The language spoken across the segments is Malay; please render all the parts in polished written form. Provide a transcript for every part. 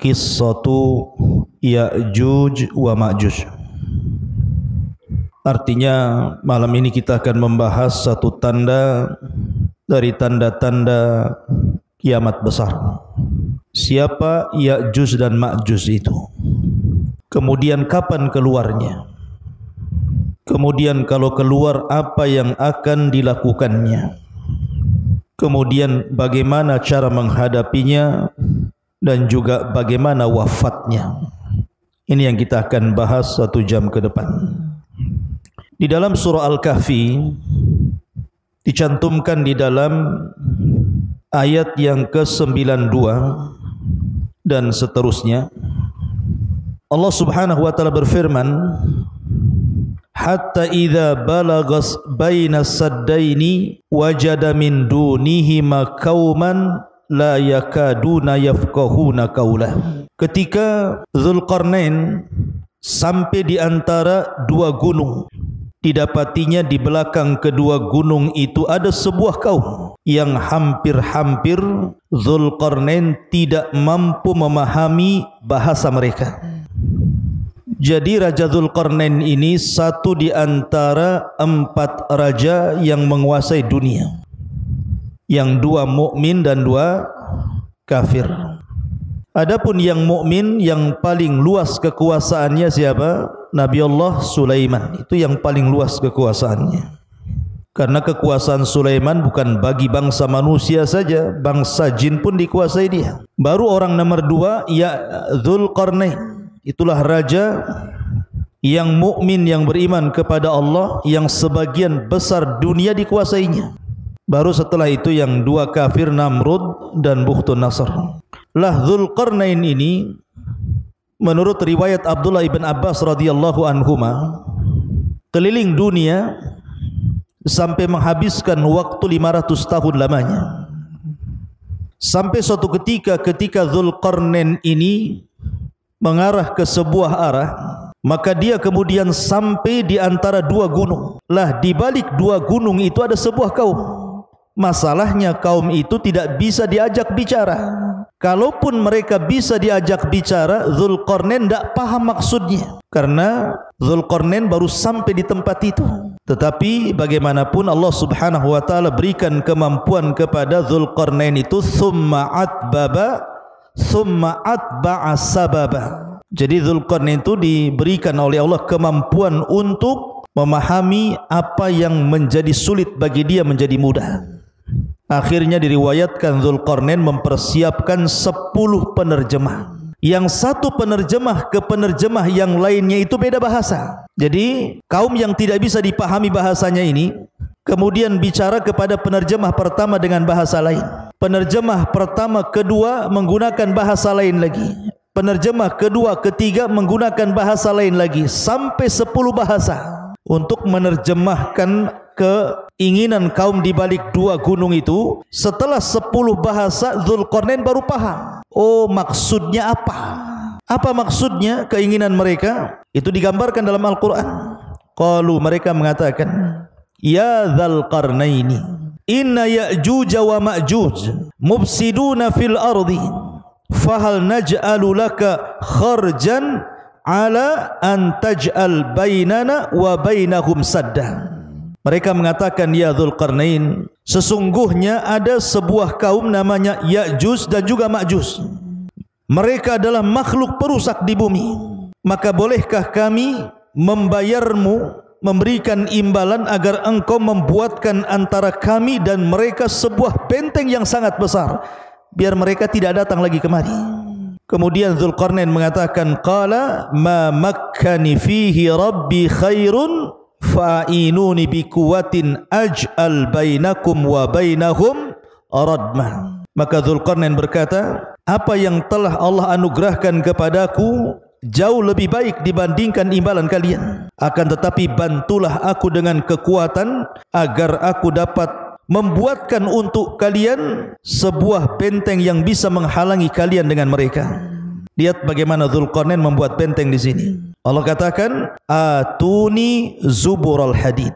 qissatu Ya'juj wa Ma'juj. Artinya malam ini kita akan membahas satu tanda dari tanda-tanda kiamat besar. Siapa Ya'juj dan Ma'juj itu? Kemudian kapan keluarnya? Kemudian kalau keluar apa yang akan dilakukannya? Kemudian bagaimana cara menghadapinya dan juga bagaimana wafatnya? Ini yang kita akan bahas 1 jam ke depan. Di dalam surah Al-Kahfi dicantumkan di dalam ayat yang ke-92 dan seterusnya. Allah Subhanahu wa taala berfirman, hatta idza balagas baina saddaini wajada min dunihima qauman la yakaduna yafqahuna qawla. Ketika Dzulqarnain sampai di antara dua gunung, didapatinya di belakang kedua gunung itu ada sebuah kaum yang hampir-hampir Dzulqarnain tidak mampu memahami bahasa mereka. Jadi Raja Dzulqarnain ini satu di antara 4 raja yang menguasai dunia, yang 2 mukmin dan 2 kafir. Adapun yang mukmin yang paling luas kekuasaannya siapa? Nabi Allah Sulaiman, itu yang paling luas kekuasaannya. Karena kekuasaan Sulaiman bukan bagi bangsa manusia saja, bangsa jin pun dikuasai dia. Baru orang nomor 2 ya Dzulqarnain. Itulah raja yang mukmin yang beriman kepada Allah, yang sebagian besar dunia dikuasainya. Baru setelah itu yang 2 kafir, Namrud dan Bukhtunasr. Lah Dzulqarnain ini menurut riwayat Abdullah ibn Abbas radhiyallahu anhuma keliling dunia sampai menghabiskan waktu 500 tahun lamanya. Sampai suatu ketika Dzulqarnain ini mengarah ke sebuah arah, maka dia kemudian sampai di antara 2 gunung. Lah di balik 2 gunung itu ada sebuah kaum. Masalahnya kaum itu tidak bisa diajak bicara. Kalaupun mereka bisa diajak bicara, Dzulqarnain tidak paham maksudnya, karena Dzulqarnain baru sampai di tempat itu. Tetapi bagaimanapun Allah Subhanahu wa taala berikan kemampuan kepada Dzulqarnain itu, summa atba'a sababa. Jadi Dzulqarnain itu diberikan oleh Allah kemampuan untuk memahami apa yang menjadi sulit bagi dia menjadi mudah. Akhirnya diriwayatkan Dzulqarnain mempersiapkan 10 penerjemah. Yang satu penerjemah ke penerjemah yang lainnya itu beda bahasa. Jadi kaum yang tidak bisa dipahami bahasanya ini kemudian bicara kepada penerjemah pertama dengan bahasa lain. Penerjemah pertama, kedua menggunakan bahasa lain lagi. Penerjemah kedua, ketiga menggunakan bahasa lain lagi. Sampai 10 bahasa untuk menerjemahkan keinginan kaum di balik 2 gunung itu. Setelah 10 bahasa, Dzulqarnain baru paham. Oh, maksudnya apa? Apa maksudnya keinginan mereka? Itu digambarkan dalam Al-Quran. Qalu, mereka mengatakan, ya Dzulqarnaini, inna Ya'juj wa Ma'juj mufsiduna fil ardi fahal naj'alu laka kharjan ala an taj'al bainana wa bainahum sadda. Mereka mengatakan, ya Dzulqarnain, sesungguhnya ada sebuah kaum namanya Ya'juj dan juga Ma'juj. Mereka adalah makhluk perusak di bumi. Maka bolehkah kami membayarmu, memberikan imbalan agar engkau membuatkan antara kami dan mereka sebuah benteng yang sangat besar, biar mereka tidak datang lagi kemari. Kemudian Dzulqarnain mengatakan, qala ma makkani fihi rabbi khairun fa'inuni biquwatin aj'al bainakum wa bainahum radma. Maka Dzulqarnain berkata, apa yang telah Allah anugerahkan kepadaku jauh lebih baik dibandingkan imbalan kalian. Akan tetapi bantulah aku dengan kekuatan agar aku dapat membuatkan untuk kalian sebuah benteng yang bisa menghalangi kalian dengan mereka. Lihat bagaimana Dzulqarnain membuat benteng di sini. Allah katakan, atuni zubural hadid,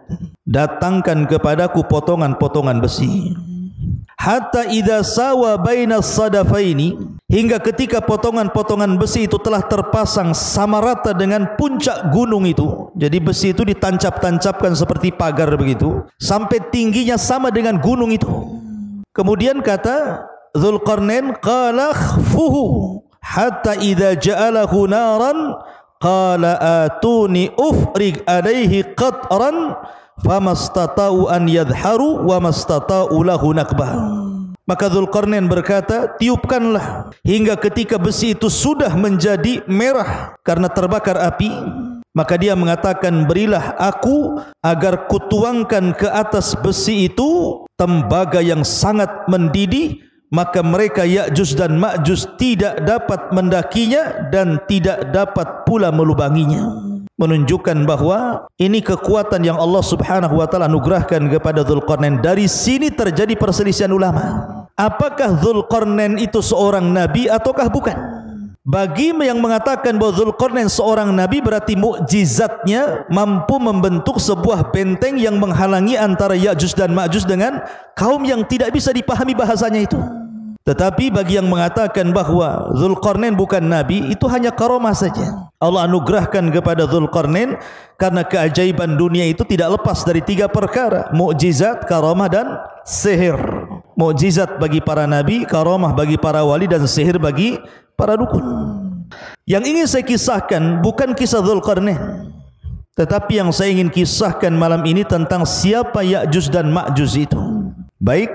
datangkan kepadaku potongan-potongan besi. Hatta idza sawa bainas sadafaini, hingga ketika potongan-potongan besi itu telah terpasang sama rata dengan puncak gunung itu. Jadi besi itu ditancap-tancapkan seperti pagar begitu sampai tingginya sama dengan gunung itu. Kemudian kata Dzulqarnain, qala khfuhu hatta idza ja'alahu naran qala atuni ufrig alaihi qatran famastata'u an yadharu wa mastata'u lahu nakbah. Maka Dzulqarnain berkata, tiupkanlah hingga ketika besi itu sudah menjadi merah karena terbakar api. Maka dia mengatakan, berilah aku agar kutuangkan ke atas besi itu tembaga yang sangat mendidih, maka mereka Ya'juj dan Ma'juj tidak dapat mendakinya dan tidak dapat pula melubanginya. Menunjukkan bahwa ini kekuatan yang Allah Subhanahu wa taala anugerahkan kepada Dzulqarnain. Dari sini terjadi perselisihan ulama. Apakah Dzulqarnain itu seorang nabi ataukah bukan? Bagi yang mengatakan bahwa Dzulqarnain seorang nabi, berarti mukjizatnya mampu membentuk sebuah benteng yang menghalangi antara Ya'juj dan Ma'juj dengan kaum yang tidak bisa dipahami bahasanya itu. Tetapi bagi yang mengatakan bahwa Dzulqarnain bukan nabi, itu hanya karamah saja. Allah anugerahkan kepada Dzulqarnain karena keajaiban dunia itu tidak lepas dari 3 perkara: mukjizat, karamah dan sihir. Mukjizat bagi para nabi, karamah bagi para wali, dan sihir bagi para dukun. Yang ingin saya kisahkan bukan kisah Dzulqarnain, tetapi yang saya ingin kisahkan malam ini tentang siapa Ya'juj dan Ma'juj itu. Baik,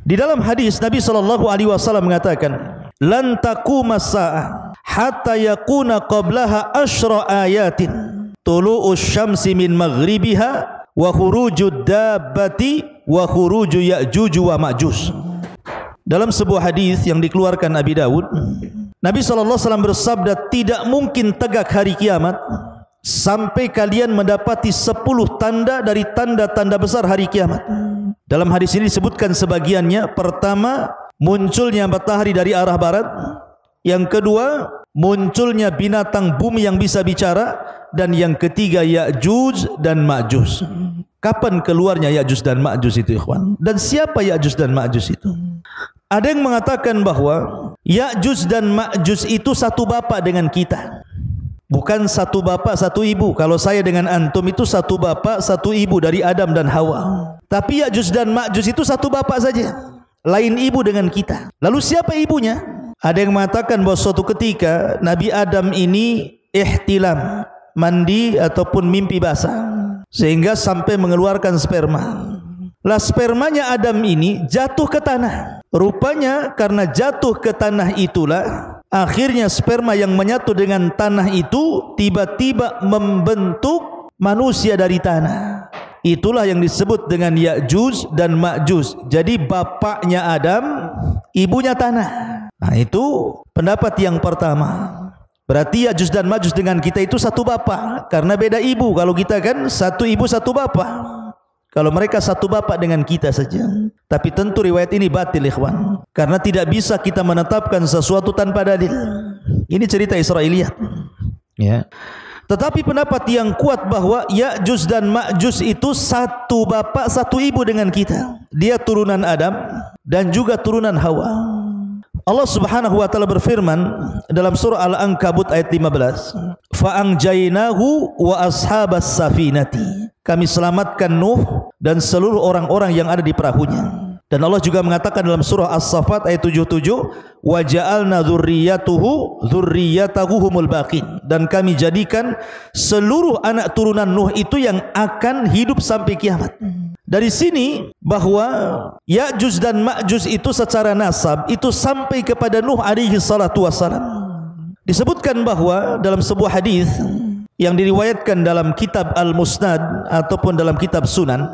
di dalam hadis Nabi SAW mengatakan, lan taquma as-sa'ah hatta yakuna qablaha asyra ayatin tulu'us syamsi min maghribiha wa khurujud dabbati wa khuruju Ya'juj wa Ma'juj. Dalam sebuah hadis yang dikeluarkan Abi Dawud, Nabi SAW bersabda, tidak mungkin tegak hari kiamat sampai kalian mendapati 10 tanda dari tanda-tanda besar hari kiamat. Dalam hadis ini disebutkan sebagiannya. Pertama, munculnya matahari dari arah barat. Yang kedua, munculnya binatang bumi yang bisa bicara. Dan yang ketiga, Ya'juj dan Ma'juj. Kapan keluarnya Ya'juj dan Ma'juj itu, ikhwan? Dan siapa Ya'juj dan Ma'juj itu? Ada yang mengatakan bahwa Ya'juj dan Ma'juj itu satu bapak dengan kita. Bukan satu bapak satu ibu. Kalau saya dengan antum itu satu bapak satu ibu, dari Adam dan Hawa. Tapi Ya'juj dan Ma'juj itu satu bapak saja, lain ibu dengan kita. Lalu siapa ibunya? Ada yang mengatakan bahwa suatu ketika Nabi Adam ini ihtilam, mandi ataupun mimpi basah, sehingga sampai mengeluarkan sperma. Lah spermanya Adam ini jatuh ke tanah. Rupanya karena jatuh ke tanah itulah akhirnya sperma yang menyatu dengan tanah itu tiba-tiba membentuk manusia dari tanah. Itulah yang disebut dengan Ya'juj dan Ma'juj. Jadi bapaknya Adam, ibunya tanah. Nah, itu pendapat yang pertama. Berarti Ya'juj dan Ma'juj dengan kita itu satu bapak, karena beda ibu. Kalau kita kan satu ibu satu bapak. Kalau mereka satu bapak dengan kita saja. Tapi tentu riwayat ini batil, ikhwan, karena tidak bisa kita menetapkan sesuatu tanpa dalil. Ini cerita Israiliyat, ya. Tetapi pendapat yang kuat bahwa Ya'juj dan Ma'juj itu satu bapak satu ibu dengan kita. Dia turunan Adam dan juga turunan Hawa. Allah Subhanahu wa taala berfirman dalam surah Al-Ankabut ayat 15, "Fa'anjaynahu wa ashabas safinati." Kami selamatkan Nuh dan seluruh orang-orang yang ada di perahunya. Dan Allah juga mengatakan dalam surah As-Saffat ayat 77, "Wa ja'alna dzurriyyatahu humul baqin." Dan kami jadikan seluruh anak turunan Nuh itu yang akan hidup sampai kiamat. Dari sini bahwa Ya'juj dan Ma'juj itu secara nasab itu sampai kepada Nuh alaihi salatu wassalam. Disebutkan bahwa dalam sebuah hadis yang diriwayatkan dalam kitab Al-Musnad ataupun dalam kitab Sunan,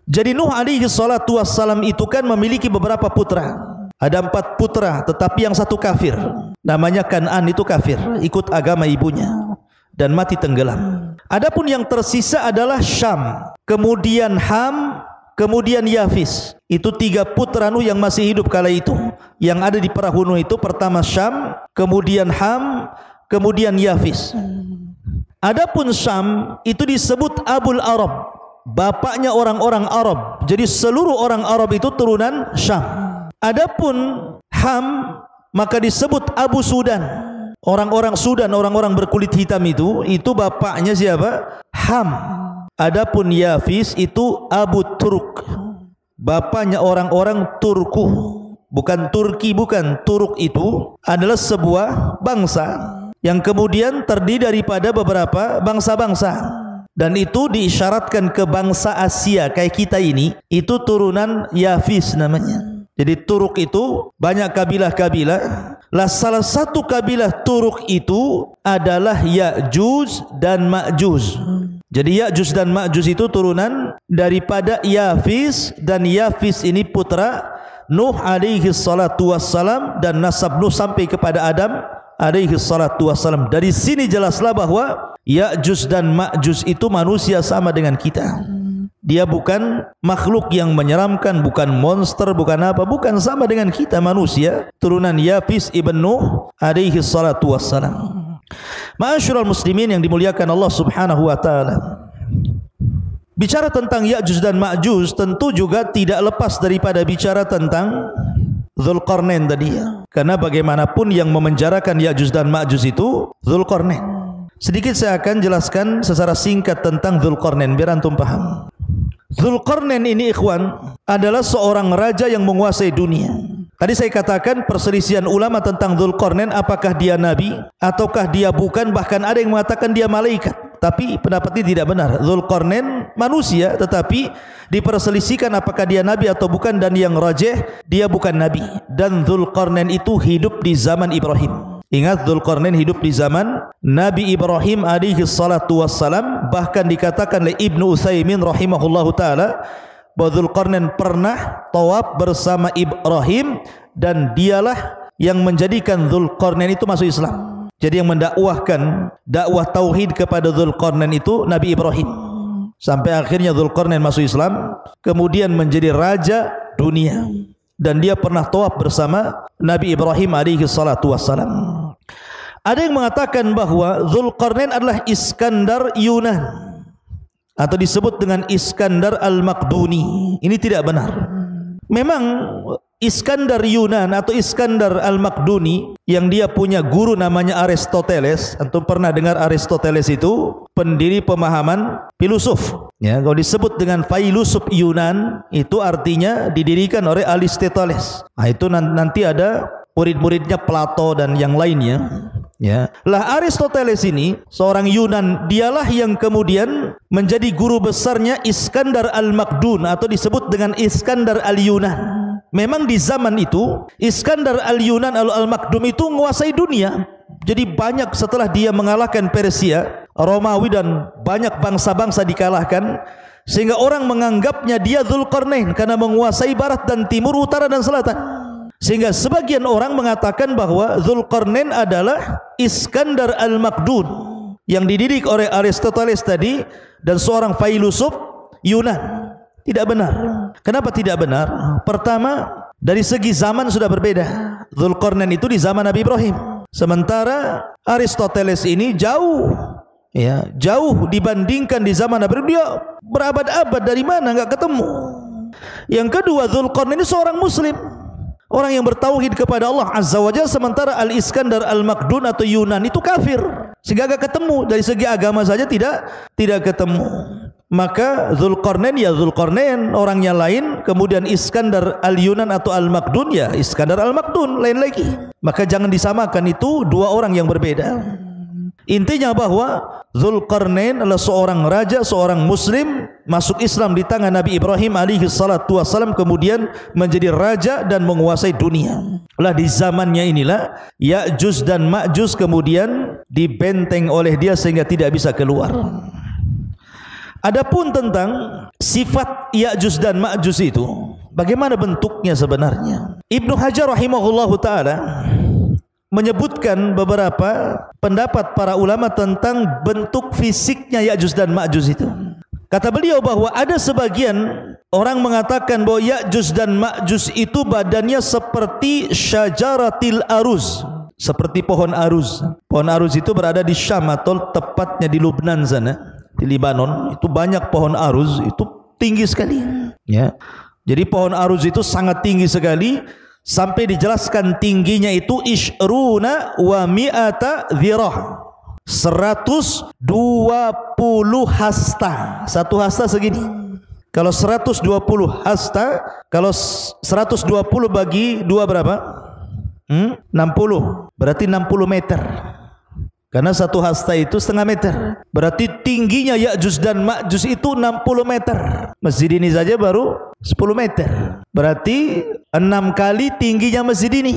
jadi Nuh alaihi salatu wassalam itu kan memiliki beberapa putra. Ada 4 putra, tetapi yang satu kafir. Namanya Kan'an, itu kafir, ikut agama ibunya dan mati tenggelam. Adapun yang tersisa adalah Syam, kemudian Ham, kemudian Yafis. Itu 3 putra Nuh yang masih hidup kala itu. Yang ada di perahu Nuh itu pertama Syam, kemudian Ham, kemudian Yafis. Adapun Syam itu disebut Abul Arab, bapaknya orang-orang Arab. Jadi seluruh orang Arab itu turunan Syam. Adapun Ham maka disebut Abu Sudan. Orang-orang Sudan, orang-orang berkulit hitam itu bapaknya siapa? Ham. Adapun Yafis itu Abu Turk, bapaknya orang-orang Turku, bukan Turki, bukan. Turk itu adalah sebuah bangsa yang kemudian terdiri daripada beberapa bangsa-bangsa, dan itu diisyaratkan ke bangsa Asia kayak kita ini, itu turunan Yafis namanya. Jadi Turk itu banyak kabilah-kabilah. Lah salah satu kabilah Turk itu adalah Ya'juj dan Ma'juj. Jadi Ya'juj dan Ma'juj itu turunan daripada Yafis, dan Yafis ini putra Nuh alaihi salatu wassalam, dan nasab Nuh sampai kepada Adam alaihi salatu wassalam. Dari sini jelaslah bahwa Ya'juj dan Ma'juj itu manusia sama dengan kita. Dia bukan makhluk yang menyeramkan, bukan monster, bukan apa, bukan, sama dengan kita manusia, turunan Yafis ibn Nuh alaihi salatu wassalam. Ma'asyiral muslimin yang dimuliakan Allah Subhanahu wa taala. Bicara tentang Ya'juj dan Ma'juj tentu juga tidak lepas daripada bicara tentang Dzulqarnain tadi ya. Karena bagaimanapun yang memenjarakan Ya'juj dan Ma'juj itu Dzulqarnain. Sedikit saya akan jelaskan secara singkat tentang Dzulqarnain biar antum paham. Dzulqarnain ini ikhwan adalah seorang raja yang menguasai dunia. Tadi saya katakan perselisihan ulama tentang Dzulqarnain, apakah dia nabi ataukah dia bukan, bahkan ada yang mengatakan dia malaikat. Tapi pendapat ini tidak benar. Dzulqarnain manusia, tetapi diperselisihkan apakah dia nabi atau bukan, dan yang rajih dia bukan nabi. Dan Dzulqarnain itu hidup di zaman Ibrahim. Ingat, Dzulqarnain hidup di zaman Nabi Ibrahim alaihi salatu wassalam. Bahkan dikatakan oleh Ibnu Utsaimin rahimahullahu taala bahwa Dzulqarnain pernah tawaf bersama Ibrahim, dan dialah yang menjadikan Dzulqarnain itu masuk Islam. Jadi yang mendakwahkan dakwah tauhid kepada Dzulqarnain itu Nabi Ibrahim, sampai akhirnya Dzulqarnain masuk Islam, kemudian menjadi raja dunia, dan dia pernah tawaf bersama Nabi Ibrahim alaihi salatu wassalam. Ada yang mengatakan bahwa Dzulqarnain adalah Iskandar Yunan, atau disebut dengan Iskandar Al-Maqduni. Ini tidak benar. Memang Iskandar Yunan atau Iskandar Al-Maqduni yang dia punya guru namanya Aristoteles. Antum pernah dengar Aristoteles itu pendiri pemahaman filosof. Ya, kalau disebut dengan filosof Yunan itu artinya didirikan oleh Aristoteles. Nah, itu nanti ada murid-muridnya Plato dan yang lainnya. Ya, lah Aristoteles ini seorang Yunan, dialah yang kemudian menjadi guru besarnya Iskandar Al-Maqdun atau disebut dengan Iskandar Al-Yunan. Memang di zaman itu Iskandar Al-Yunan Al-Maqdum itu menguasai dunia. Jadi banyak setelah dia mengalahkan Persia, Romawi dan banyak bangsa-bangsa dikalahkan, sehingga orang menganggapnya dia Dzulqarnain karena menguasai barat dan timur, utara dan selatan. Sehingga sebagian orang mengatakan bahwa Dzulqarnain adalah Iskandar Al-Maqdun yang dididik oleh Aristoteles tadi dan seorang filosof Yunan. Tidak benar. Kenapa tidak benar? Pertama, dari segi zaman sudah berbeda. Dzulqarnain itu di zaman Nabi Ibrahim, sementara Aristoteles ini jauh, ya, jauh dibandingkan di zaman Nabi Ibrahim. Dia berabad-abad, dari mana enggak ketemu. Yang kedua, Dzulqarnain ini seorang muslim, orang yang bertauhid kepada Allah Azza wa Jalla, sementara Al-Iskandar Al-Maqdun atau Yunan itu kafir, sehingga enggak ketemu. Dari segi agama saja tidak ketemu. Maka Dzulqarnain ya Dzulqarnain, orangnya lain. Kemudian Iskandar Al-Yunan atau Al-Maqdun ya Iskandar Al-Maqdun, lain lagi. Maka jangan disamakan, itu dua orang yang berbeda. Intinya bahwa Dzulqarnain adalah seorang raja, seorang muslim, masuk Islam di tangan Nabi Ibrahim alaihi salatu wassalam, kemudian menjadi raja dan menguasai dunia. Lah di zamannya inilah Ya'juj dan Ma'juj kemudian dibenteng oleh dia sehingga tidak bisa keluar. Adapun tentang sifat Ya'juj dan Ma'juj itu, bagaimana bentuknya sebenarnya? Ibnu Hajar rahimahullahu taala menyebutkan beberapa pendapat para ulama tentang bentuk fisiknya Ya'juj dan Ma'juj itu. Kata beliau bahwa ada sebagian orang mengatakan bahwa Ya'juj dan Ma'juj itu badannya seperti syajaratil aruz, seperti pohon aruz. Pohon aruz itu berada di Syam atau tepatnya di Lubnan sana, di Libanon. Itu banyak pohon aruz, itu tinggi sekali, ya. Jadi pohon aruz itu sangat tinggi sekali, sampai dijelaskan tingginya itu ishruna wa mi'ata dhirah, 120 hasta. Satu hasta segini. Kalau 120 hasta, kalau 120 bagi 2 berapa? 60. Berarti 60 meter. Karena satu hasta itu setengah meter. Berarti tingginya Ya'juj dan Ma'juj itu 60 meter. Masjid ini saja baru 10 meter. Berarti 6 kali tingginya masjid ini.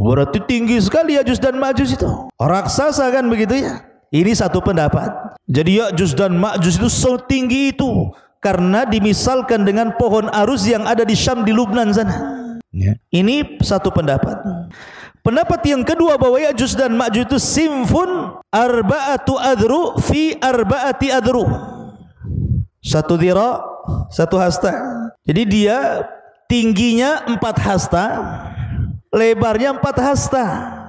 Berarti tinggi sekali Ya'juj dan Ma'juj itu. Raksasa kan begitu ya. Ini satu pendapat. Jadi Ya'juj dan Ma'juj itu setinggi itu karena dimisalkan dengan pohon arus yang ada di Syam, di Lubnan sana. Ini satu pendapat. Pendapat yang kedua bahwa Ya'juj dan Ma'juj itu simfun arba'atu adru fi arba'ati adru. 1 dhira, 1 hasta. Jadi dia tingginya 4 hasta, lebarnya 4 hasta.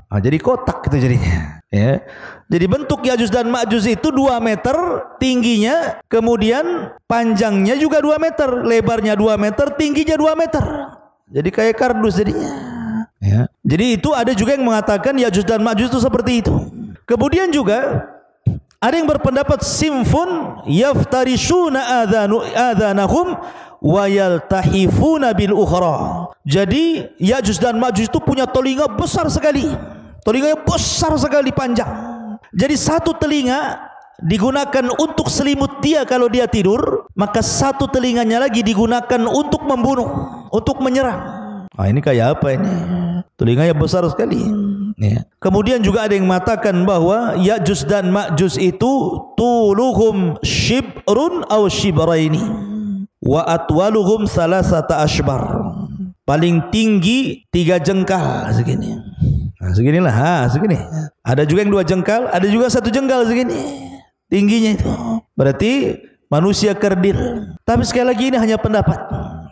Jadi kotak itu jadinya. Ya. Jadi bentuk Ya'juj dan Ma'juj itu 2 meter tingginya, kemudian panjangnya juga 2 meter, lebarnya 2 meter, tingginya 2 meter. Jadi kayak kardus jadinya. Ya. Jadi itu ada juga yang mengatakan Ya'juj dan Ma'juj itu seperti itu. Kemudian juga ada yang berpendapat simfun yaftarishuna adhanahum wa yaltahifuna bil ukhra. Jadi Ya'juj dan Ma'juj itu punya telinga besar sekali. Telinganya besar sekali, panjang. Jadi satu telinga digunakan untuk selimut dia kalau dia tidur, maka satu telinganya lagi digunakan untuk membunuh, untuk menyerang. Ini kayak apa ini? Telinganya besar sekali. Ya. Kemudian juga ada yang mengatakan bahwa Ya'juj dan Ma'juj itu tuluhum shibrun aw shibraini wa atwaluhum salasata ashbar. Paling tinggi 3 jengkal segini. Seginilah, segini. Ada juga yang 2 jengkal, ada juga 1 jengkal segini. Tingginya itu. Berarti manusia kerdil. Tapi sekali lagi ini hanya pendapat.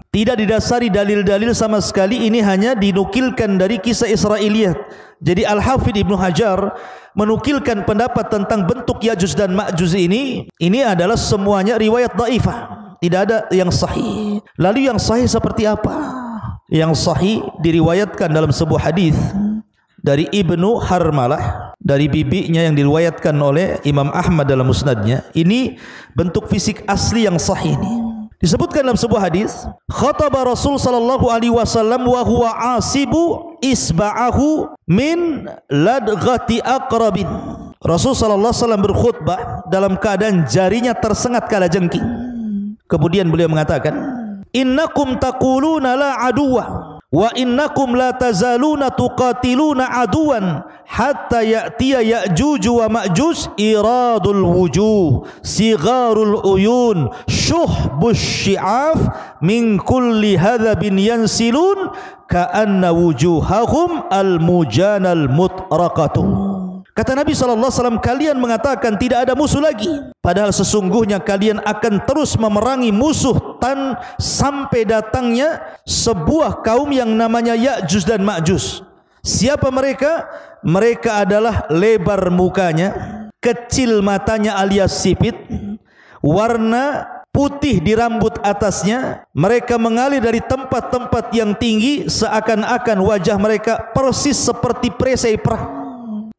Tidak didasari dalil-dalil sama sekali, ini hanya dinukilkan dari kisah Israiliyat. Jadi Al-Hafidh Ibnu Hajar menukilkan pendapat tentang bentuk Ya'juj dan Ma'juj ini adalah semuanya riwayat dhaifah. Tidak ada yang sahih. Lalu yang sahih seperti apa? Yang sahih diriwayatkan dalam sebuah hadis dari Ibnu Harmalah, dari bibinya yang diriwayatkan oleh Imam Ahmad dalam musnadnya. Ini bentuk fisik asli yang sahih ini. Disebutkan dalam sebuah hadis, khataba Rasul sallallahu alaihi wasallam wa huwa asibu isba'ahu min ladghati aqrabin. Rasul sallallahu alaihi wasallam berkhutbah dalam keadaan jarinya tersengat kalajengking. Kemudian beliau mengatakan, innakum taquluna la aduwa wa innakum la tazaluna tuqatiluna aduwan hatta ya'tiya Ya'juj wa Ma'juj iradul wujuh sigharul uyun syuhbus syi'af min kulli hadhabin yansilun ka'anna wujuhahum al-mujanal mutraqatu. Kata Nabi SAW, kalian mengatakan tidak ada musuh lagi, padahal sesungguhnya kalian akan terus memerangi musuh sampai datangnya sebuah kaum yang namanya Ya'juj dan Ma'juj. Siapa mereka? Mereka adalah lebar mukanya, kecil matanya alias sipit, warna putih di rambut atasnya. Mereka mengalir dari tempat-tempat yang tinggi, seakan-akan wajah mereka persis seperti perisai perang.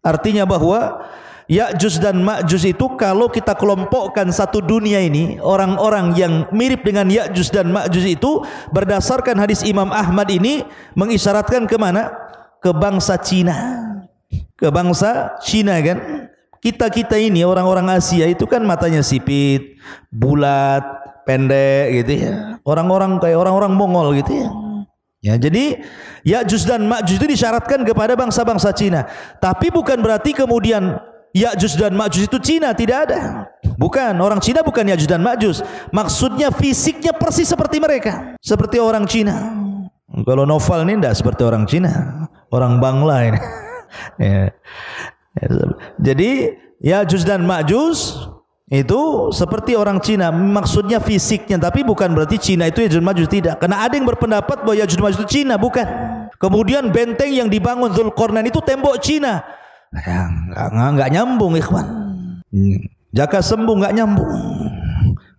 Artinya bahwa Ya'juj dan Ma'juj itu kalau kita kelompokkan satu dunia ini, orang-orang yang mirip dengan Ya'juj dan Ma'juj itu berdasarkan hadis Imam Ahmad ini mengisyaratkan kemana? Ke bangsa Cina. Ke bangsa Cina kan. Kita ini orang-orang Asia itu kan matanya sipit, bulat, pendek gitu ya. Orang-orang kayak orang-orang Mongol gitu ya. Ya, jadi Ya'juj dan Ma'juj itu disyaratkan kepada bangsa-bangsa Cina. Tapi bukan berarti kemudian Ya'juj dan Ma'juj itu Cina, tidak ada. Bukan, orang Cina bukan Ya'juj dan Ma'juj. Maksudnya fisiknya persis seperti mereka, seperti orang Cina. Kalau Noval ini tidak seperti orang Cina, orang Bangla ini. Ya. Jadi Ya'juj dan Ma'juj itu seperti orang Cina, maksudnya fisiknya, tapi bukan berarti Cina itu Ya'juj Ma'juj, tidak. Karena ada yang berpendapat bahwa Ya'juj Ma'juj itu Cina, bukan. Kemudian benteng yang dibangun Dzulqarnain itu tembok Cina. Enggak nyambung, ikhwan. Jaka sembung enggak nyambung.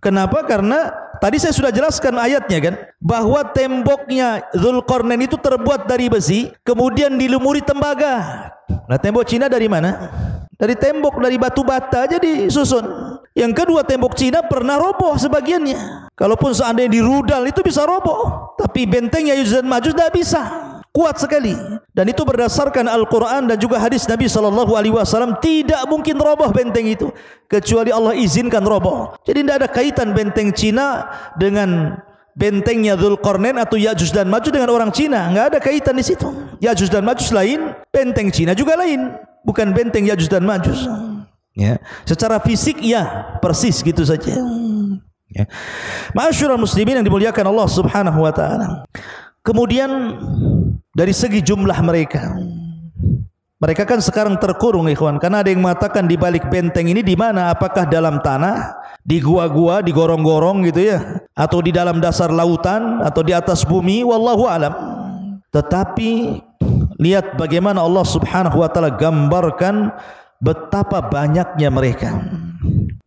Kenapa? Karena Tadi saya sudah jelaskan ayatnya kan, bahwa temboknya Dzulqarnain itu terbuat dari besi, kemudian dilumuri tembaga. Nah, tembok Cina dari mana? Dari tembok, dari batu bata aja disusun. Yang kedua, tembok Cina pernah roboh sebagiannya. Kalaupun seandainya dirudal itu bisa roboh, tapi benteng Ya'juj dan Ma'juj tidak bisa. Kuat sekali, dan itu berdasarkan Al-Quran dan juga hadis Nabi SAW. Tidak mungkin roboh benteng itu kecuali Allah izinkan roboh. Jadi tidak ada kaitan benteng Cina dengan bentengnya Dzulqarnain atau Ya'juj dan Ma'juj dengan orang Cina. Tidak ada kaitan di situ. Ya'juj dan Ma'juj lain, benteng Cina juga lain, bukan benteng Ya'juj dan Ma'juj. Ya, secara fisik ya persis gitu saja. Ya. Ma'asyiral muslimin yang dimuliakan Allah Subhanahu wa taala. Kemudian dari segi jumlah mereka kan sekarang terkurung, ikhwan, karena ada yang mengatakan di balik benteng ini di mana? Apakah dalam tanah, di gua-gua, di gorong-gorong gitu ya, atau di dalam dasar lautan, atau di atas bumi? Wallahu alam. Tetapi lihat bagaimana Allah Subhanahu wa taala gambarkan betapa banyaknya mereka.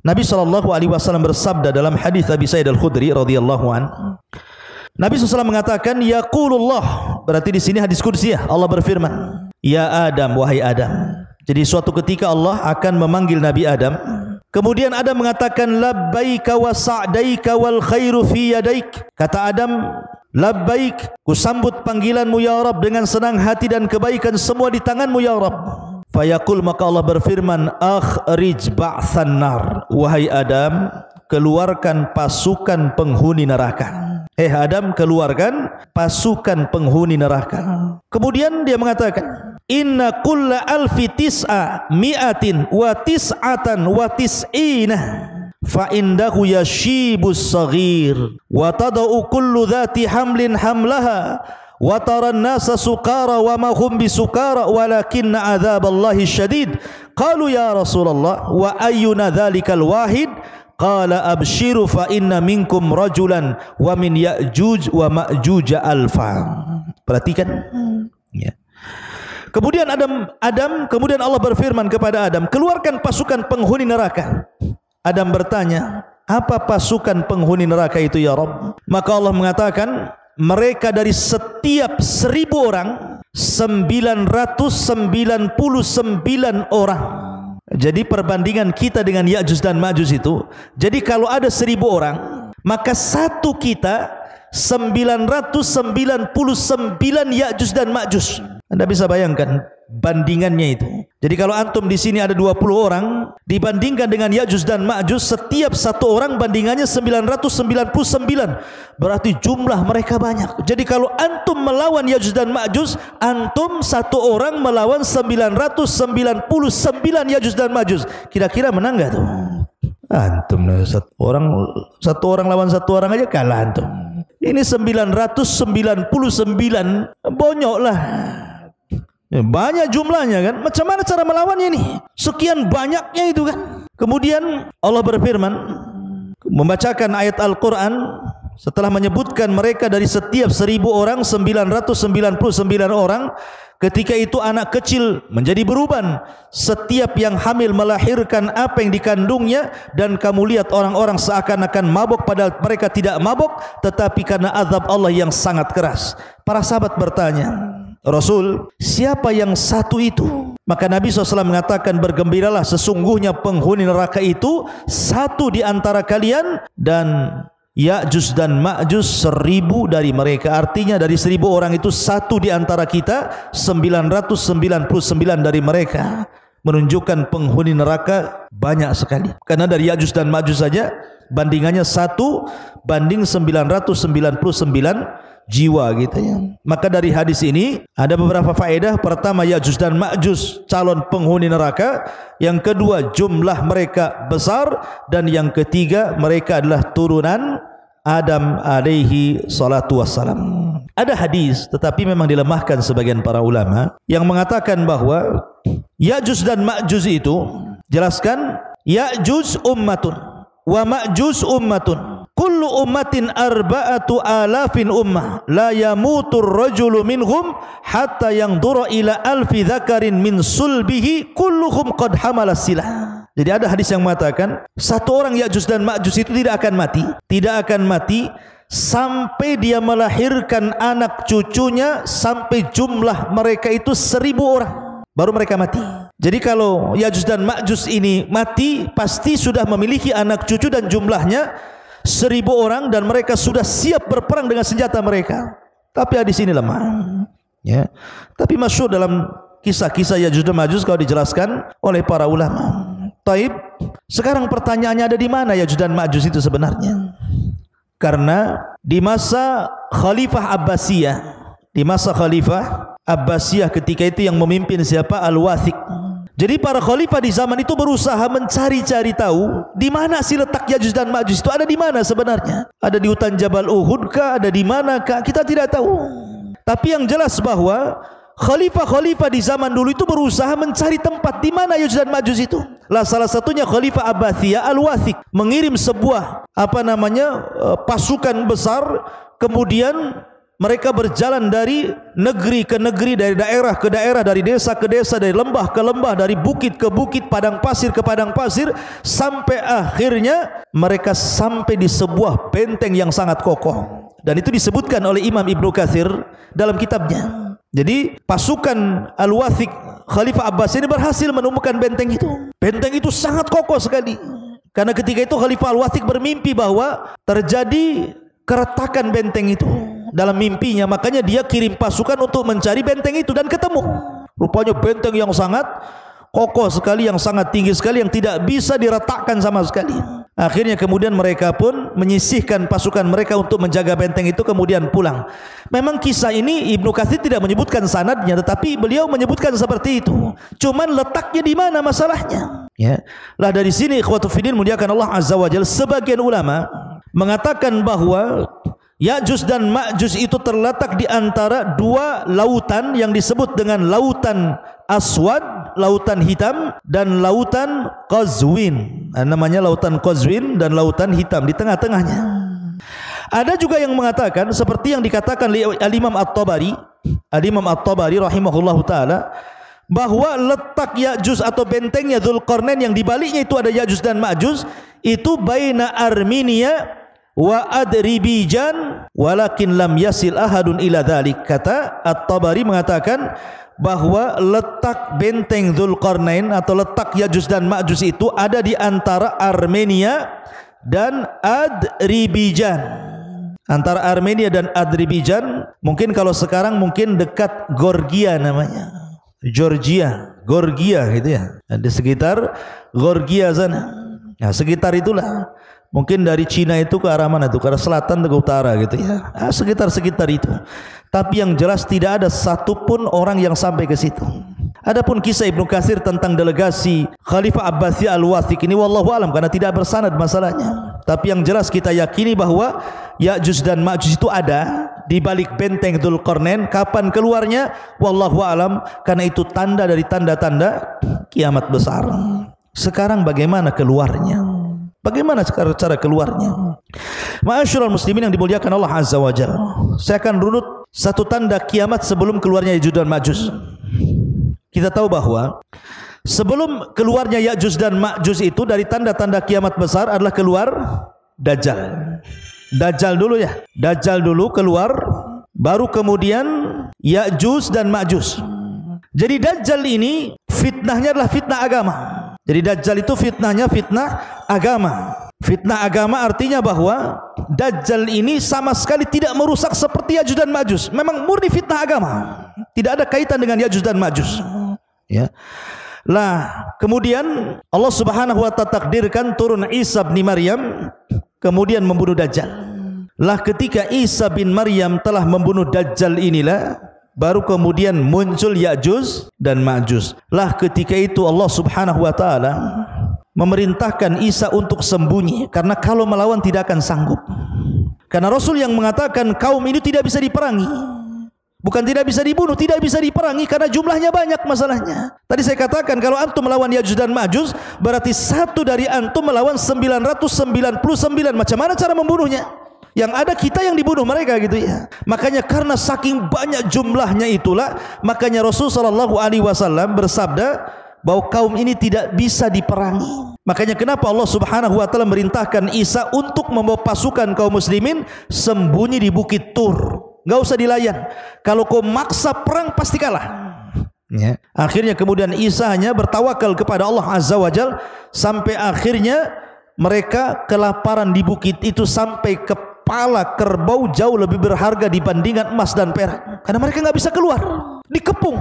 Nabi SAW bersabda dalam hadis Abi Sa'id Al-Khudri radhiyallahu anhu. Nabi SAW mengatakan, yaqulullah, berarti di sini hadis qudsi ya, Allah berfirman, ya Adam, wahai Adam. Jadi suatu ketika Allah akan memanggil Nabi Adam. Kemudian Adam mengatakan, labbaika wa sa'daika wal khairu fi yadaik. Kata Adam, labbaik, ku sambut panggilanmu ya Rabb dengan senang hati dan kebaikan semua di tanganmu ya Rabb. Fayaqul, maka Allah berfirman, akhrij ba'than nar. Wahai Adam, keluarkan pasukan penghuni neraka. Adam, keluarkan pasukan penghuni neraka. Kemudian dia mengatakan, inna kulla alfi tis'a mi'atin wa tis'atan wa tis'ina fa indahu yashibus saghir wa tada'u kullu dhati hamlin hamlaha wa taran nasa sukara wa ma hum bisukara walakinna adzaballahi syadid. Qalu ya Rasulullah wa ayyuna dhalikal wahid? Qala abshiru fa inna minkum rajulan wa min Ya'juj wa Ma'juj alfa. Perhatikan ya. Kemudian kemudian Allah berfirman kepada Adam, keluarkan pasukan penghuni neraka. Adam bertanya, apa pasukan penghuni neraka itu ya Rabb? Maka Allah mengatakan, mereka dari setiap 1000 orang 999 orang. Jadi perbandingan kita dengan Ya'juj dan Ma'juj itu, jadi kalau ada 1000 orang, maka satu kita 999 Ya'juj dan Ma'juj. Anda bisa bayangkan bandingannya itu. Jadi kalau antum di sini ada 20 orang, dibandingkan dengan Ya'juj dan Ma'juj, setiap satu orang bandingannya 999. Berarti jumlah mereka banyak. Jadi kalau antum melawan Ya'juj dan Ma'juj, antum satu orang melawan 999 Ya'juj dan Ma'juj. Kira-kira menang enggak tuh? Antum satu orang lawan satu orang aja kalah antum. Ini 999, bonyok lah. Banyak jumlahnya kan. Macam mana cara melawannya ini? Sekian banyaknya itu kan. Kemudian Allah berfirman, membacakan ayat Al-Quran setelah menyebutkan mereka dari setiap 1000 orang 999 orang. Ketika itu anak kecil menjadi beruban, setiap yang hamil melahirkan apa yang dikandungnya, dan kamu lihat orang-orang seakan-akan mabuk padahal mereka tidak mabuk, tetapi karena azab Allah yang sangat keras. Para sahabat bertanya, Rasul, siapa yang satu itu? Maka Nabi SAW mengatakan, bergembiralah, sesungguhnya penghuni neraka itu satu di antara kalian, dan Ya'juj dan Ma'juj 1000 dari mereka. Artinya dari 1000 orang itu satu di antara kita, 999 dari mereka. Menunjukkan penghuni neraka banyak sekali. Karena dari Ya'juj dan Ma'juj saja bandingannya 1 banding 999 jiwa gitu ya. Maka dari hadis ini ada beberapa faedah. Pertama, Ya'juj dan Ma'juj calon penghuni neraka. Yang kedua, jumlah mereka besar. Dan yang ketiga, mereka adalah turunan Adam alaihi salatu wassalam. Ada hadis, tetapi memang dilemahkan sebagian para ulama, yang mengatakan bahwa Ya'juj dan Ma'juj itu, jelaskan, Ya'juj ummatun wa Ma'juj ummatun, kullu ummatin arba'atu alafin ummah, la yamutur rajulu minhum hatta yangdura ila alfi dzakarin min sulbihi kulluhum qad hamala silah. Jadi ada hadis yang mengatakan satu orang Ya'juj dan Ma'juj itu tidak akan mati sampai dia melahirkan anak cucunya, sampai jumlah mereka itu 1000 orang baru mereka mati. Jadi kalau Ya'juj dan Ma'juj ini mati, pasti sudah memiliki anak cucu dan jumlahnya 1000 orang dan mereka sudah siap berperang dengan senjata mereka. Tapi hadis ini lemah. Ya. Tapi masyhur dalam kisah-kisah Ya'juj dan Ma'juj kalau dijelaskan oleh para ulama. Taib. Sekarang pertanyaannya, ada di mana Ya'juj dan Ma'juj itu sebenarnya? Karena di masa Khalifah Abbasiyah, ketika itu yang memimpin siapa? Al-Wathiq. Jadi para khalifah di zaman itu berusaha mencari-cari tahu di mana sih letak Ya'juj dan Ma'juj itu, ada di mana sebenarnya? Ada di hutan Jabal Uhud kah? Ada di mana kah? Kita tidak tahu. Tapi yang jelas bahwa khalifah-khalifah di zaman dulu itu berusaha mencari tempat di mana Ya'juj dan Ma'juj itu. Lah salah satunya Khalifah Abbasiyah Al-Wathiq mengirim sebuah pasukan besar, kemudian mereka berjalan dari negeri ke negeri, dari daerah ke daerah, dari desa ke desa, dari lembah ke lembah, dari bukit ke bukit, padang pasir ke padang pasir, sampai akhirnya mereka sampai di sebuah benteng yang sangat kokoh. Dan itu disebutkan oleh Imam Ibnu Katsir dalam kitabnya. Jadi pasukan Al-Wathiq Khalifah Abbas ini berhasil menemukan benteng itu. Benteng itu sangat kokoh sekali. Karena ketika itu Khalifah Al-Wathiq bermimpi bahwa terjadi keretakan benteng itu dalam mimpinya, makanya dia kirim pasukan untuk mencari benteng itu dan ketemu. Rupanya benteng yang sangat kokoh sekali, yang sangat tinggi sekali, yang tidak bisa diretakkan sama sekali. Akhirnya kemudian mereka pun menyisihkan pasukan mereka untuk menjaga benteng itu, kemudian pulang. Memang kisah ini Ibnu Katsir tidak menyebutkan sanadnya, tetapi beliau menyebutkan seperti itu. Cuman letaknya di mana masalahnya? Ya. Lah dari sini ikhwatu fiddin muliakan Allah Azza wa Jalla, sebagian ulama mengatakan bahwa Ya'juj dan Ma'juj itu terletak di antara dua lautan yang disebut dengan lautan Aswad, lautan hitam, dan lautan Qazwin. Namanya lautan Qazwin dan lautan hitam, di tengah-tengahnya. Ada juga yang mengatakan seperti yang dikatakan oleh Al-Imam At-Tabari rahimahullahu taala, bahwa letak Ya'juj atau bentengnya Dzulqarnain yang di baliknya itu ada Ya'juj dan Ma'juj, itu baina Armenia wa Adribijan walakin lam yasil ahadun ila dzalik. Kata At-Tabari mengatakan bahwa letak benteng Dzulqarnain atau letak Ya'juj dan Ma'juj itu ada di antara Armenia dan Adribijan. Antara Armenia dan Adribijan, mungkin kalau sekarang mungkin dekat Georgia namanya. Georgia gitu ya. Di sekitar Georgia sana. Ya, sekitar itulah. Mungkin dari Cina itu ke arah mana itu? Ke arah selatan ke utara gitu ya. Sekitar itu. Tapi yang jelas tidak ada satupun orang yang sampai ke situ. Adapun kisah Ibnu Katsir tentang delegasi Khalifah Abbasiyah Al-Wathiq ini wallahu alam, karena tidak bersanad masalahnya. Tapi yang jelas kita yakini bahwa Ya'juj dan Ma'juj itu ada di balik benteng Dzulqarnain. Kapan keluarnya? Wallahu alam, karena itu tanda dari tanda-tanda kiamat besar. Sekarang bagaimana keluarnya? Bagaimana cara keluarnya? Ma'asyiral muslimin yang dimuliakan Allah Azza wa Jalla, saya akan runut satu tanda kiamat sebelum keluarnya Ya'juj dan Ma'juj. Kita tahu bahwa sebelum keluarnya Ya'juj dan Ma'juj itu, dari tanda-tanda kiamat besar adalah keluar Dajjal. Dajjal dulu ya. Dajjal dulu keluar, baru kemudian Ya'juj dan Ma'juj. Jadi Dajjal ini fitnahnya adalah fitnah agama. Jadi Dajjal itu fitnahnya fitnah agama. Fitnah agama artinya bahwa Dajjal ini sama sekali tidak merusak seperti Ya'juj dan Ma'juj. Memang murni fitnah agama. Tidak ada kaitan dengan Ya'juj dan Ma'juj. Ya. Lah, kemudian Allah Subhanahu wa taala takdirkan turun Isa bin Maryam kemudian membunuh Dajjal. Lah ketika Isa bin Maryam telah membunuh Dajjal inilah baru kemudian muncul Ya'juj dan Ma'juj. Lah ketika itu Allah Subhanahu wa taala memerintahkan Isa untuk sembunyi, karena kalau melawan tidak akan sanggup. Karena Rasul yang mengatakan kaum ini tidak bisa diperangi, bukan tidak bisa dibunuh, tidak bisa diperangi karena jumlahnya banyak masalahnya. Tadi saya katakan kalau antum melawan Ya'juj dan Ma'juj berarti satu dari antum melawan 999. Macam mana cara membunuhnya? Yang ada kita yang dibunuh mereka gitu ya. Makanya karena saking banyak jumlahnya itulah, makanya Rasul sallallahu alaihi wasallam bersabda bahwa kaum ini tidak bisa diperangi. Makanya kenapa Allah Subhanahu wa taala merintahkan Isa untuk membawa pasukan kaum muslimin sembunyi di Bukit Tur. Enggak usah dilayan. Kalau kau maksa perang pasti kalah. Ya. Akhirnya kemudian Isa hanya bertawakal kepada Allah Azza wa Jalla sampai akhirnya mereka kelaparan di bukit itu sampai kepala kerbau jauh lebih berharga dibandingkan emas dan perak. Karena mereka nggak bisa keluar, dikepung.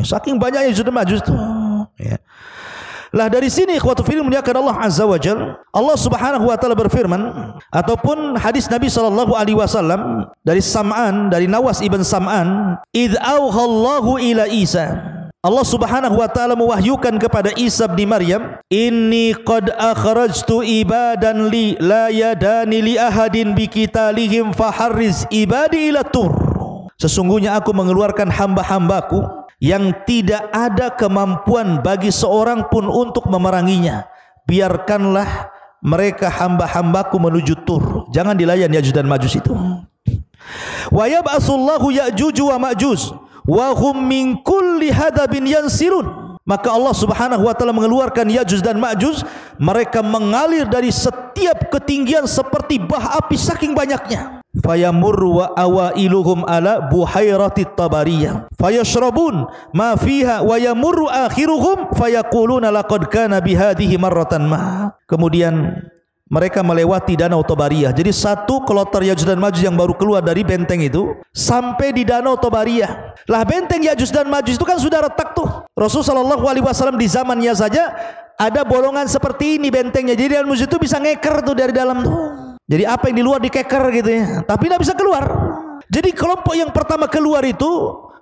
Saking banyaknya Ya'juj dan Ma'juj itu. Ya. Lah dari sini ikhwatu fillah muliakan Allah Azza wa Jalla, Allah Subhanahu wa taala berfirman ataupun hadis Nabi sallallahu alaihi wasallam dari Sam'an, dari Nawas ibn Sam'an, "Idz auhallahu ila Isa." Allah Subhanahu wa taala mewahyukan kepada Isa bin Maryam, "Inni qad akhrajtu ibadan li la yadani li ahadin biqitalihim faharriz ibadi ila tur." Sesungguhnya aku mengeluarkan hamba-hambaku yang tidak ada kemampuan bagi seorang pun untuk memeranginya. Biarkanlah mereka hamba-hambaku menuju Tur. Jangan dilayan Ya'juj dan Ma'juj itu. Wa yab'atsullahu Ya'juj wa Ma'juj wa hum min kulli hadabin yansilun. Maka Allah Subhanahu wa taala mengeluarkan Ya'juj dan Ma'juj, mereka mengalir dari setiap ketinggian seperti bah api saking banyaknya. Fayamurru wa awailuhum ala buhairatit tabariyah fayashrabun ma fiha wa yamurru akhiruhum fayaquluna laqad kana bihadhihi marratan ma. Kemudian mereka melewati danau Tabariyah. Jadi satu kloter Ya'juj dan Ma'juj yang baru keluar dari benteng itu sampai di danau Tabariyah. Lah benteng Ya'juj dan Ma'juj itu kan sudah retak tuh. Rasulullah sallallahu alaihi wasallam di zamannya saja ada bolongan seperti ini bentengnya. Jadi Ya'juj itu bisa ngeker tuh dari dalam tuh. Jadi apa yang di luar dikeker gitu ya, tapi tidak bisa keluar. Jadi kelompok yang pertama keluar itu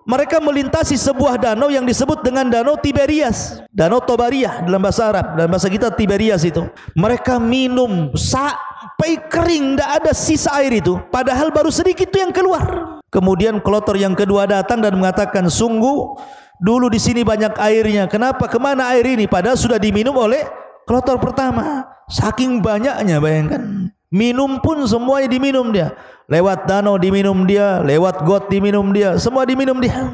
mereka melintasi sebuah danau yang disebut dengan Danau Tiberias, Danau Tabariyah dalam bahasa Arab, dalam bahasa kita Tiberias itu. Mereka minum sampai kering, tidak ada sisa air itu, padahal baru sedikit itu yang keluar. Kemudian kloter yang kedua datang dan mengatakan, sungguh dulu di sini banyak airnya, kenapa kemana air ini? Padahal sudah diminum oleh kloter pertama. Saking banyaknya, bayangkan. Minum pun semuanya diminum dia. Lewat danau diminum dia, lewat got diminum dia, semua diminum dia.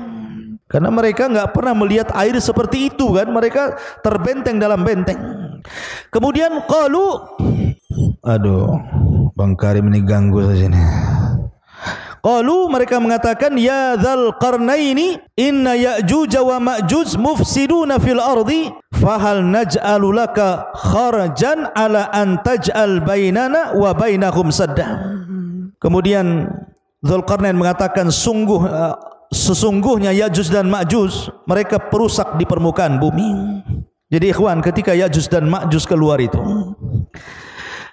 Karena mereka enggak pernah melihat air seperti itu kan, mereka terbenteng dalam benteng. Kemudian qalu, aduh, Bang Karim ini ganggu saja nih. Qalu, mereka mengatakan, ya dzal qarnaini inna Ya'juj wa Ma'juj mufsiduna fil ardi fahal naj'alu laka kharajan ala an taj'al bainana wa bainahum sadda. Kemudian Dzulqarnain mengatakan, sesungguhnya Ya'juj dan Ma'juj mereka perusak di permukaan bumi. Jadi ikhwan, ketika Ya'juj dan Ma'juj keluar itu,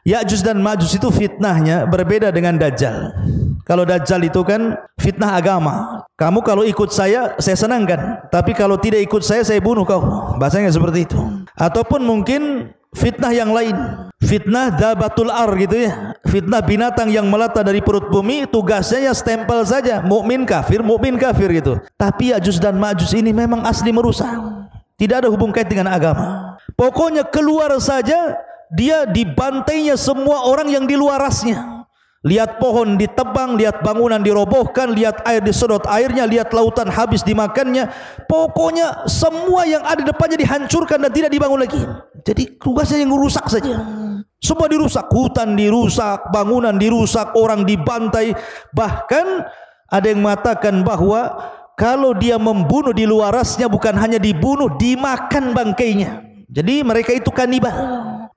Ya'juj dan Ma'juj itu fitnahnya berbeda dengan Dajjal. Kalau Dajjal itu kan fitnah agama. Kamu kalau ikut saya senangkan. Tapi kalau tidak ikut saya bunuh kau. Bahasanya seperti itu. Ataupun mungkin fitnah yang lain. Fitnah dabatul ar gitu ya. Fitnah binatang yang melata dari perut bumi. Tugasnya stempel saja. Mukmin kafir gitu. Tapi Ya'juj dan Ma'juj ini memang asli merusak. Tidak ada hubung kait dengan agama. Pokoknya keluar saja, dia dibantainya semua orang yang di luarasnya. Lihat pohon ditebang, lihat bangunan dirobohkan, lihat air disedot airnya, lihat lautan habis dimakannya. Pokoknya semua yang ada di depannya dihancurkan dan tidak dibangun lagi. Jadi tugasnya yang merusak saja. Semua dirusak, hutan dirusak, bangunan dirusak, orang dibantai. Bahkan ada yang mengatakan bahwa kalau dia membunuh di luarasnya bukan hanya dibunuh, dimakan bangkainya. Jadi mereka itu kanibal,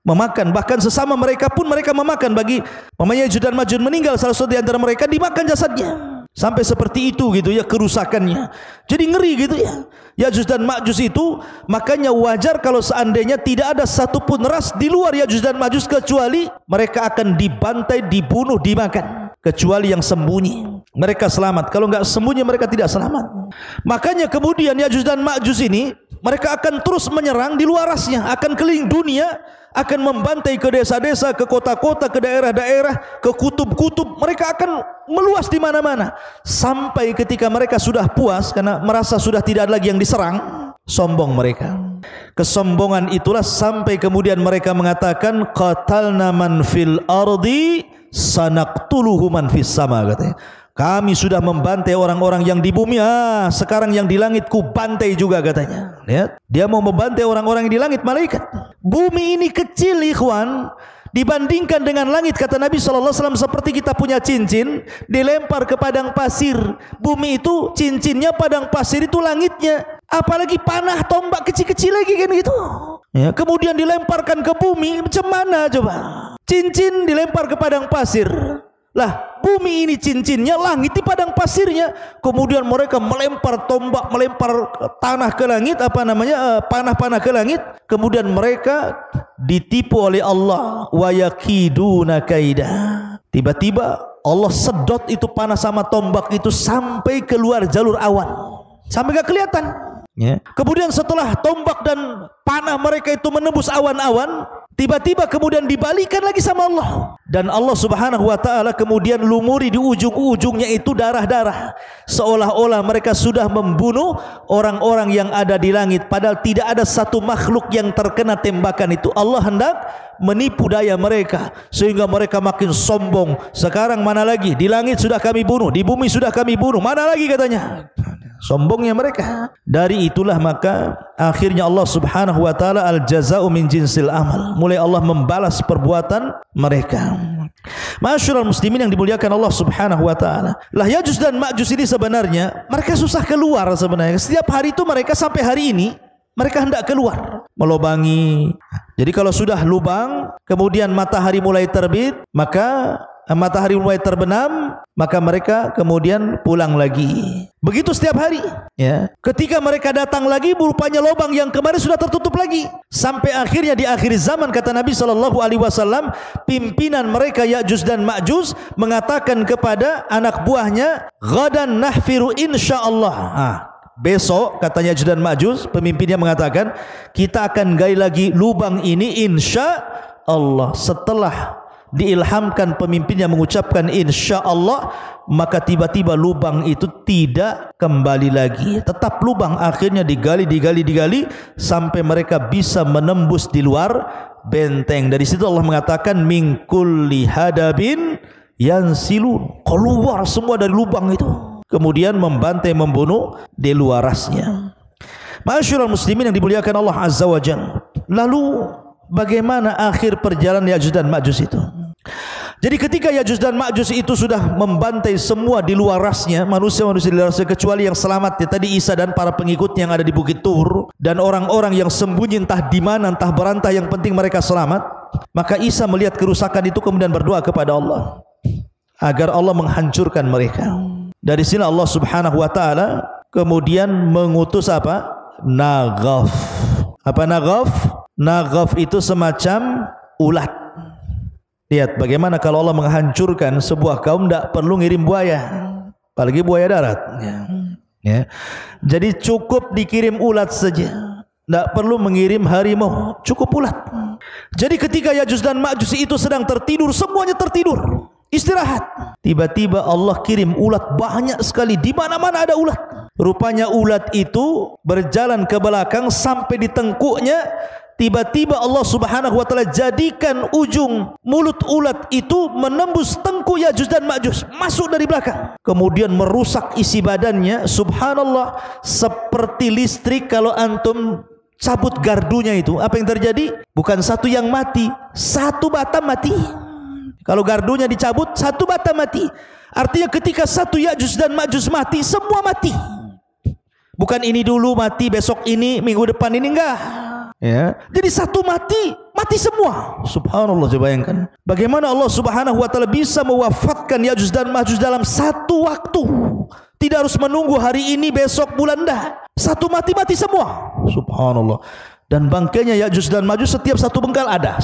memakan, bahkan sesama mereka pun mereka memakan. Bagi Ya'juj dan Ma'juj meninggal salah satu di antara mereka, dimakan jasadnya. Sampai seperti itu gitu ya kerusakannya. Jadi ngeri gitu ya Ya'juj dan Ma'juj itu. Makanya wajar kalau seandainya tidak ada satupun ras di luar Ya'juj dan Ma'juj, kecuali mereka akan dibantai, dibunuh, dimakan. Kecuali yang sembunyi, mereka selamat. Kalau enggak sembunyi, mereka tidak selamat. Makanya kemudian Ya'juj dan Ma'juj ini mereka akan terus menyerang di luarasnya, akan keliling dunia, akan membantai ke desa-desa, ke kota-kota, ke daerah-daerah, ke kutub-kutub. Mereka akan meluas di mana-mana sampai ketika mereka sudah puas karena merasa sudah tidak ada lagi yang diserang, sombong mereka. Kesombongan itulah sampai kemudian mereka mengatakan, qatalna man fil ardi sanaqtuluhu man fis sama, katanya. Kami sudah membantai orang-orang yang di bumi, sekarang yang di langit ku bantai juga katanya. Lihat, dia mau membantai orang-orang yang di langit, malaikat. Bumi ini kecil ikhwan, dibandingkan dengan langit, kata Nabi SAW, seperti kita punya cincin dilempar ke padang pasir. Bumi itu cincinnya, padang pasir itu langitnya. Apalagi panah tombak kecil-kecil lagi kan gitu. Ya, kemudian dilemparkan ke bumi, macam mana coba? Cincin dilempar ke padang pasir. Lah, bumi ini cincinnya, langit di padang pasirnya. Kemudian mereka melempar tombak, melempar tanah ke langit, panah-panah ke langit. Kemudian mereka ditipu oleh Allah. Wa yakiduna kaida. Tiba-tiba Allah sedot itu panah sama tombak itu sampai keluar jalur awan, sampai gak kelihatan. Ya. Kemudian setelah tombak dan panah mereka itu menembus awan-awan, tiba-tiba kemudian dibalikan lagi sama Allah. Dan Allah Subhanahu wa ta'ala kemudian lumuri di ujung-ujungnya itu darah-darah, seolah-olah mereka sudah membunuh orang-orang yang ada di langit. Padahal tidak ada satu makhluk yang terkena tembakan itu. Allah hendak menipu daya mereka sehingga mereka makin sombong. Sekarang mana lagi? Di langit sudah kami bunuh, di bumi sudah kami bunuh, mana lagi katanya? Sombongnya mereka. Dari itulah maka akhirnya Allah Subhanahu wa ta'ala, al jaza'u min jinsil amal, mulai Allah membalas perbuatan mereka. Ma'asyiral muslimin yang dimuliakan Allah Subhanahu wa ta'ala, lah Ya'juj dan Ma'juj ini sebenarnya mereka susah keluar sebenarnya. Setiap hari itu mereka sampai hari ini mereka hendak keluar, melubangi. Jadi kalau sudah lubang, kemudian matahari mulai terbit, maka matahari mulai terbenam, maka mereka kemudian pulang lagi. Begitu setiap hari. Ya. Ketika mereka datang lagi, rupanya lubang yang kemarin sudah tertutup lagi. Sampai akhirnya di akhir zaman, kata Nabi SAW, pimpinan mereka Ya'juj dan Ma'juj mengatakan kepada anak buahnya, "Ghadan nahfiru insyaallah." Besok, katanya Ya'juj dan Ma'juj, pemimpinnya mengatakan, kita akan gali lagi lubang ini insya Allah. Setelah diilhamkan pemimpinnya mengucapkan insya Allah, maka tiba-tiba lubang itu tidak kembali lagi, tetap lubang. Akhirnya digali sampai mereka bisa menembus di luar benteng. Dari situ Allah mengatakan min kulli hadabin yansilun, keluar semua dari lubang itu, kemudian membantai, membunuh di luarasnya. Ma'asyiral muslimin yang dimuliakan Allah Azza wa Jalla. Lalu bagaimana akhir perjalanan Ya'juj dan Ma'juj itu? Jadi ketika Ya'juj dan Ma'juj itu sudah membantai semua di luar rasnya, manusia-manusia di luar rasnya, kecuali yang selamat ya, tadi Isa dan para pengikutnya yang ada di Bukit Tur, dan orang-orang yang sembunyi entah di mana, entah berantah, yang penting mereka selamat. Maka Isa melihat kerusakan itu kemudian berdoa kepada Allah agar Allah menghancurkan mereka. Dari sini Allah Subhanahu wa ta'ala kemudian mengutus apa? Naghaf. Apa naghaf? Naghaf itu semacam ulat. Lihat bagaimana kalau Allah menghancurkan sebuah kaum, tidak perlu ngirim buaya, apalagi buaya darat. Ya. Jadi cukup dikirim ulat saja, tidak perlu mengirim harimau, cukup ulat. Jadi ketika Ya'juj dan Ma'juj itu sedang tertidur, semuanya tertidur, istirahat. Tiba-tiba Allah kirim ulat banyak sekali, di mana-mana ada ulat. Rupanya ulat itu berjalan ke belakang sampai di tengkuknya. Tiba-tiba Allah Subhanahu wa ta'ala jadikan ujung mulut ulat itu menembus tengkuk Ya'juj dan Ma'juj, masuk dari belakang, kemudian merusak isi badannya. Subhanallah, seperti listrik kalau antum cabut gardunya itu, apa yang terjadi? Bukan satu yang mati, satu batang mati. Kalau gardunya dicabut, satu batang mati. Artinya ketika satu Ya'juj dan Ma'juj mati, semua mati. Bukan ini dulu mati, besok ini, minggu depan ini, enggak. Ya, jadi satu mati, mati semua. Subhanallah, coba bayangkan bagaimana Allah Subhanahu wa ta'ala bisa mewafatkan Ya'juj dan Ma'juj dalam satu waktu. Tidak harus menunggu hari ini, besok, bulan, dah. Satu mati semua. Subhanallah. Dan bangkainya Ya'juj dan Ma'juj setiap satu jengkal ada,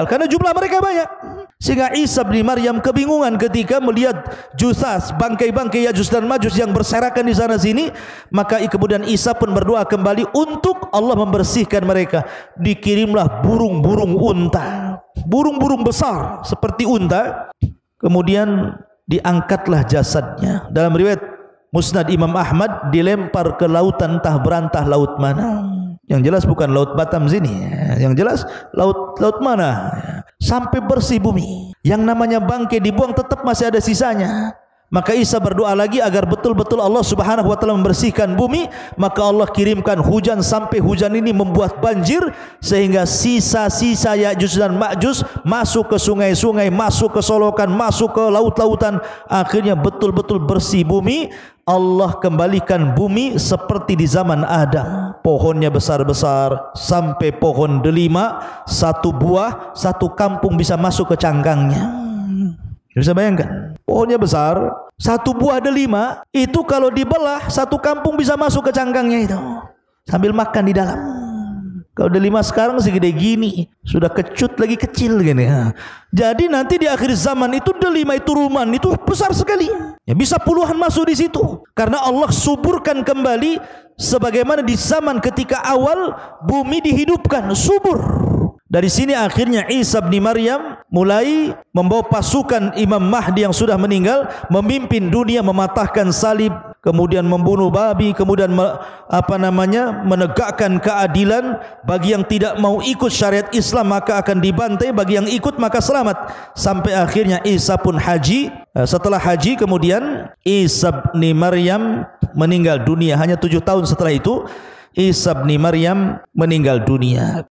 karena jumlah mereka banyak. Sehingga Isa bin Maryam kebingungan ketika melihat jusas, bangkai-bangkai Ya'juj dan Ma'juj yang berserakan di sana sini. Maka kemudian Isa pun berdoa kembali untuk Allah membersihkan mereka. Dikirimlah burung-burung unta, burung-burung besar seperti unta. Kemudian diangkatlah jasadnya. Dalam riwayat Musnad Imam Ahmad, dilempar ke lautan, entah berantah laut mana. Yang jelas bukan laut Batam sini, yang jelas laut mana, sampai bersih bumi. Yang namanya bangkai dibuang tetap masih ada sisanya. Maka Isa berdoa lagi agar betul-betul Allah Subhanahu wa taala membersihkan bumi, maka Allah kirimkan hujan sampai hujan ini membuat banjir sehingga sisa-sisa Ya'juj dan Ma'juj masuk ke sungai-sungai, masuk ke solokan, masuk ke laut-lautan, akhirnya betul-betul bersih bumi. Allah kembalikan bumi seperti di zaman Adam. Pohonnya besar-besar sampai pohon delima, satu buah, satu kampung bisa masuk ke cangkangnya. Bisa bayangkan, pohonnya besar, satu buah delima, itu kalau dibelah, satu kampung bisa masuk ke cangkangnya itu, sambil makan di dalam. Kalau delima sekarang segede gini, sudah kecut lagi kecil gini. Jadi nanti di akhir zaman itu delima itu ruman, itu besar sekali. Ya, bisa puluhan masuk di situ. Karena Allah suburkan kembali, sebagaimana di zaman ketika awal bumi dihidupkan, subur. Dari sini akhirnya Isa bin Maryam mulai membawa pasukan Imam Mahdi yang sudah meninggal, memimpin dunia, mematahkan salib, kemudian membunuh babi, kemudian menegakkan keadilan. Bagi yang tidak mau ikut syariat Islam maka akan dibantai, bagi yang ikut maka selamat. Sampai akhirnya Isa pun haji. Setelah haji kemudian Isa bin Maryam meninggal dunia. Hanya 7 tahun setelah itu Isa bin Maryam meninggal dunia.